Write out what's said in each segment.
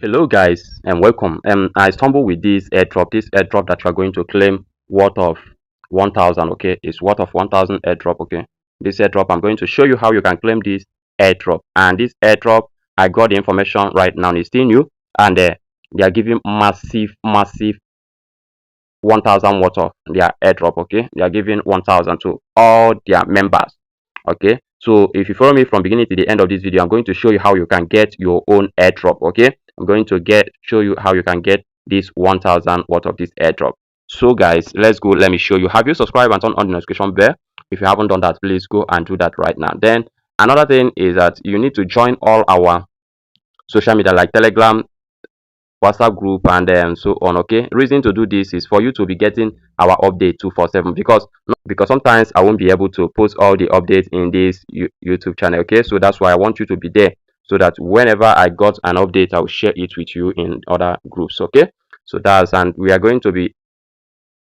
Hello guys and welcome. I stumbled with this airdrop. This airdrop that you are going to claim worth of 1000. Okay, it's worth of 1000 airdrop. Okay, this airdrop I'm going to show you how you can claim this airdrop. And this airdrop, I got the information right now. It's still new, and they are giving massive 1000 worth of their airdrop. Okay, they are giving 1000 to all their members. Okay, so if you follow me from beginning to the end of this video, I'm going to show you how you can get your own airdrop. Okay, I'm going to show you how you can get this 1000 worth of this airdrop. So guys, let's go. Let me show you. Have you subscribed and turned on the notification bell? If you haven't done that, please go and do that right now. Then another thing is that you need to join all our social media like Telegram, WhatsApp group, and so on. Okay, reason to do this is for you to be getting our update 247, because sometimes I won't be able to post all the updates in this YouTube channel. Okay, so that's why I want you to be there, so that whenever I got an update, I'll share it with you in other groups. Okay, so we are going to be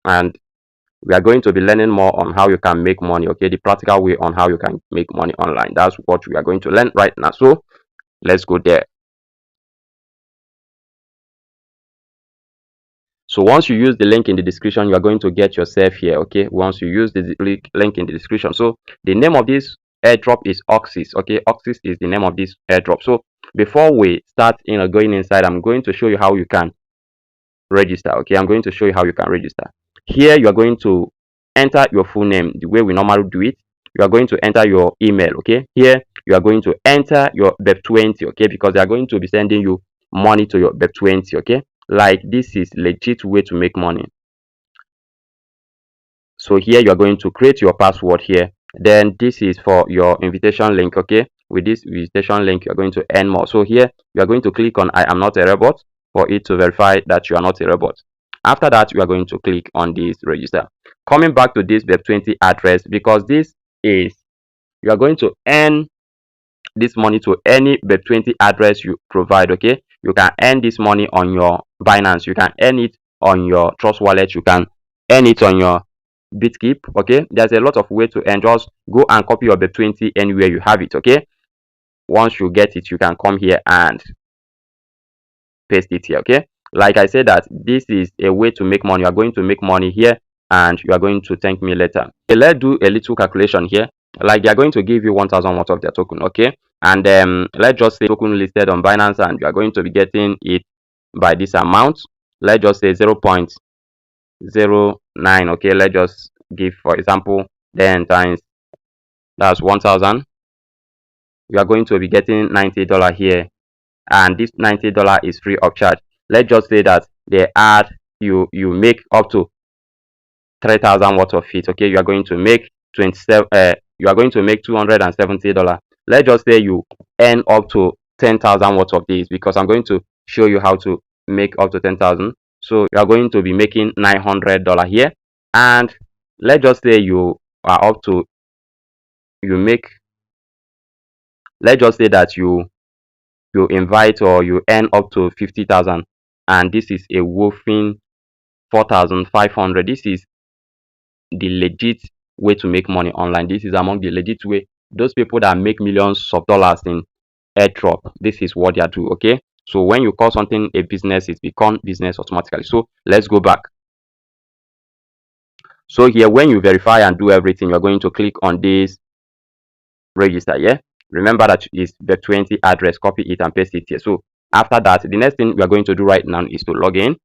learning more on how you can make money. Okay, the practical way on how you can make money online. That's what we are going to learn right now. So let's go there. So once you use the link in the description, you are going to get yourself here. Okay, once you use the link in the description. So the name of this airdrop is Oxix. Okay, Oxix is the name of this airdrop. So before we start going inside, I'm going to show you how you can register. Okay, I'm going to show you how you can register. Here you are going to enter your full name the way we normally do it. You are going to enter your email. Okay, here you are going to enter your BEP20. Okay, because they are going to be sending you money to your BEP20. Okay, like this is legit way to make money. So here you are going to create your password here. Then this is for your invitation link. Okay, with this invitation link you are going to earn more. So here you are going to click on I am not a robot for it to verify that you are not a robot. After that, you are going to click on this register. Coming back to this BEP20 address, because this is, you are going to earn this money to any BEP20 address you provide. Okay, you can earn this money on your Binance, you can earn it on your Trust Wallet, you can earn it on your Bitkeep. Okay, there's a lot of way to earn. Just go and copy your BEP20 anywhere you have it. Okay, once you get it, you can come here and paste it here. Okay, like I said, that this is a way to make money. You are going to make money here and you are going to thank me later. Okay, let's do a little calculation here. Like, they are going to give you 1000 worth of their token. Okay, and let's just say token listed on Binance, and you are going to be getting it by this amount. Let's just say 0.09. okay, let's just give, for example, 10 times, that's 1000. You are going to be getting $90 here, and this $90 is free of charge. Let's just say that they add, you make up to 3000 worth of it. Okay, you are going to make 27 you are going to make $270. Let's just say you earn up to 10,000 worth of this, because I'm going to show you how to make up to 10,000. So you are going to be making $900 here, and let's just say you are up to, you make, let's just say that you invite or you earn up to 50,000, and this is a whopping 4,500. This is the legit way to make money online. This is among the legit way. Those people that make millions of dollars in airdrop, this is what they are doing. Okay, so when you call something a business, it becomes business automatically. So let's go back. So here, when you verify and do everything, you're going to click on this register. Yeah, remember that is the 20 address, copy it and paste it here. So after that, the next thing we are going to do right now is to log in.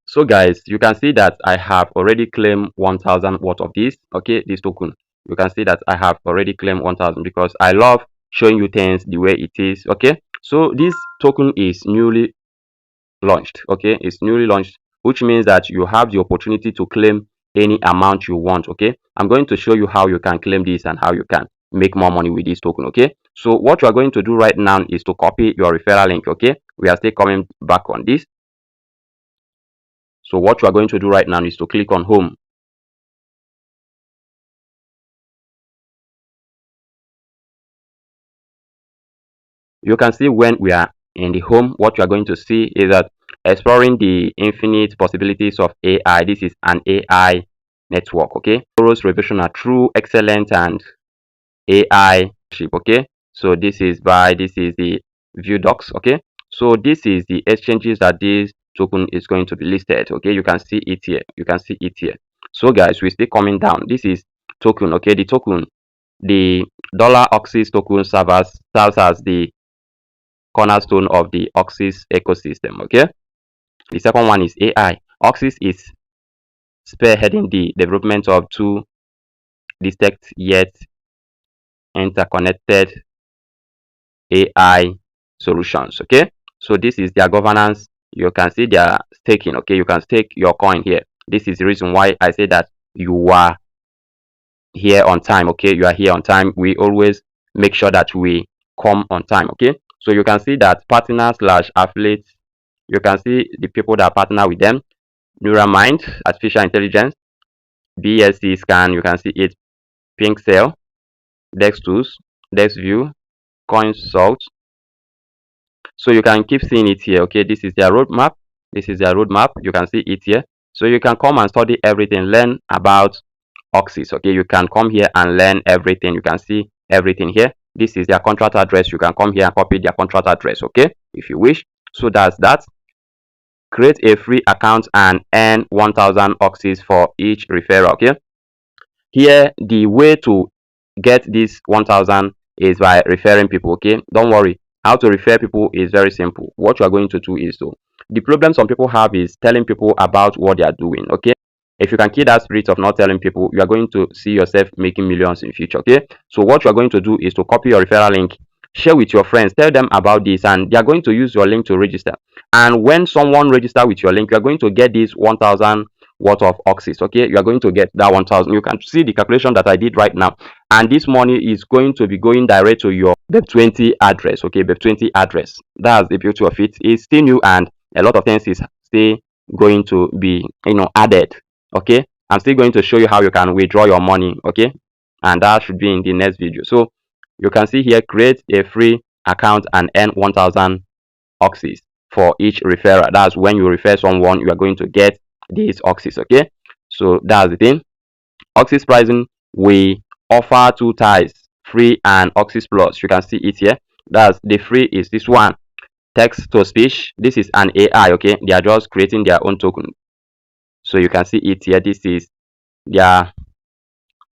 So guys, you can see that I have already claimed 1000 worth of this. Okay, this token, you can see that I have already claimed 1000, because I love showing you things the way it is. Okay, so this token is newly launched. Okay, it's newly launched, which means that you have the opportunity to claim any amount you want. Okay, I'm going to show you how you can claim this and how you can make more money with this token. Okay, so what you are going to do right now is to copy your referral link. Okay, we are still coming back on this. So what you are going to do right now is to click on home. You can see when we are in the home, what you are going to see is that exploring the infinite possibilities of AI. This is an AI network. Okay, Appusd Registration are true, excellent, and AI chip. Okay, so this is the view docs. Okay, so this is the exchanges that this token is going to be listed. Okay, you can see it here. You can see it here. So guys, we still coming down. This is token. Okay, the token, the $Oxix token serves as the cornerstone of the Oxix ecosystem. Okay, the second one is AI. Oxix is spearheading the development of two distinct yet interconnected AI solutions. Okay, so this is their governance. You can see their staking. Okay, you can stake your coin here. This is the reason why I say that you are here on time. Okay, you are here on time. We always make sure that we come on time. Okay, so you can see that partner/affiliates. You can see the people that partner with them. Neuramind, artificial intelligence, BSC scan. You can see it. Pink Cell, Dex Tools, Dex View, Consult. So you can keep seeing it here. Okay, this is their roadmap. This is their roadmap. You can see it here. So you can come and study everything, learn about Oxix. Okay, you can come here and learn everything. You can see everything here. This is their contract address. You can come here and copy their contract address. Okay, if you wish. So that's that. Create a free account and earn 1000 Oxix for each referral. Okay, here the way to get this 1000 is by referring people. Okay, don't worry, how to refer people is very simple. What you are going to do is the problem some people have is telling people about what they are doing. Okay, if you can keep that spirit of not telling people, you are going to see yourself making millions in future. Okay, so what you are going to do is to copy your referral link, share with your friends, tell them about this, and they are going to use your link to register. And when someone register with your link, you are going to get this 1000 worth of Oxix. Okay, you are going to get that 1000. You can see the calculation that I did right now, and this money is going to be going direct to your BEP20 address. Okay, BEP20 address. That's the beauty of it. It's still new and a lot of things is still going to be added. Okay, I'm still going to show you how you can withdraw your money. Okay, and that should be in the next video. So you can see here, create a free account and earn 1000 Oxix for each referral. That's when you refer someone, you are going to get these Oxix. Okay, so that's the thing. Oxix pricing, we offer two tiers, free and Oxix Plus. You can see it here. That's the free is this one, text to speech. This is an AI. Okay, they are just creating their own token. So you can see it here. This is their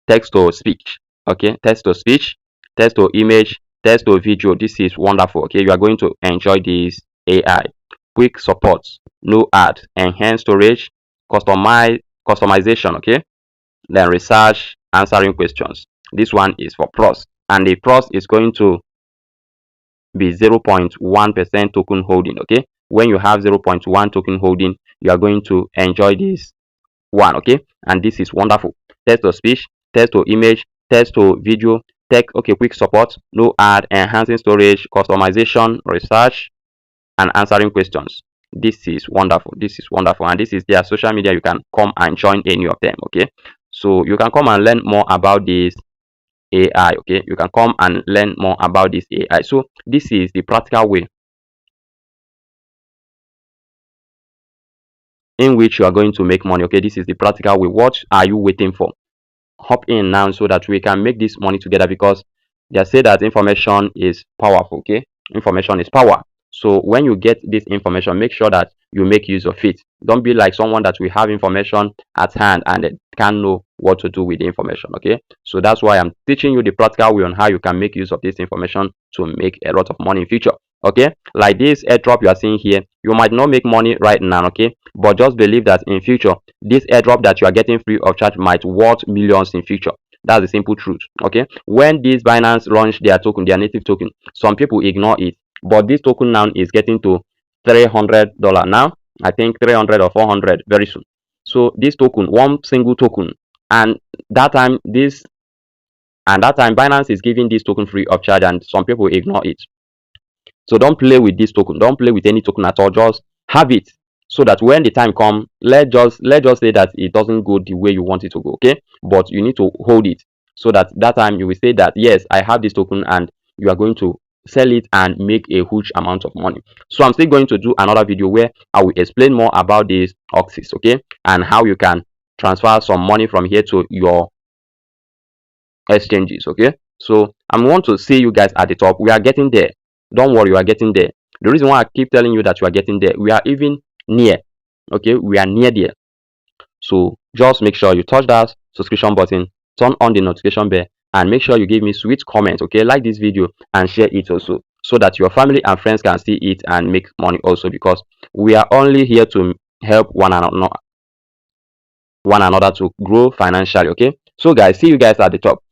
text to speech. Okay, text to speech, text to image, text to video. This is wonderful. Okay, you are going to enjoy this AI. Quick support, no ad, enhanced storage, customization. Okay, then research, answering questions. This one is for pros, and the pros is going to be 0.1% token holding. Okay, when you have 0.1 token holding, you are going to enjoy this one. Okay, and this is wonderful. Text to speech, text to image, text to video, text. Okay, quick support, no ad, enhancing storage, customization, research, and answering questions. This is wonderful. This is wonderful, and this is their social media. You can come and join any of them. Okay, so you can come and learn more about this AI. Okay, you can come and learn more about this AI. So this is the practical way in which you are going to make money. Okay, this is the practical way. What are you waiting for? Hop in now so that we can make this money together, because they say that information is powerful. Okay, information is power. So when you get this information, make sure that you make use of it. Don't be like someone that we have information at hand and they can't know what to do with the information. Okay, so that's why I'm teaching you the practical way on how you can make use of this information to make a lot of money in future. Okay, like this airdrop you are seeing here, you might not make money right now. Okay, but just believe that in future, this airdrop that you are getting free of charge might worth millions in future. That's the simple truth. Okay, when this Binance launched their token, their native token, some people ignore it, but this token now is getting to $300 now. I think 300 or 400 very soon. So this token, one single token, and that time Binance is giving this token free of charge, and some people ignore it. So don't play with this token. Don't play with any token at all. Just have it, so that when the time comes, let's just say that it doesn't go the way you want it to go. Okay, but you need to hold it, so that time you will say that yes, I have this token, and you are going to sell it and make a huge amount of money. So I'm still going to do another video where I will explain more about this Oxix, okay, and how you can transfer some money from here to your exchanges. Okay, so I want to see you guys at the top. We are getting there. Don't worry, you are getting there. The reason why I keep telling you that you are getting there, we are even near. Okay, we are near there. So just make sure you touch that subscription button, turn on the notification bell, and make sure you give me sweet comments. Okay, like this video and share it also, so that your family and friends can see it and make money also, because we are only here to help one another to grow financially. Okay, so guys, see you guys at the top.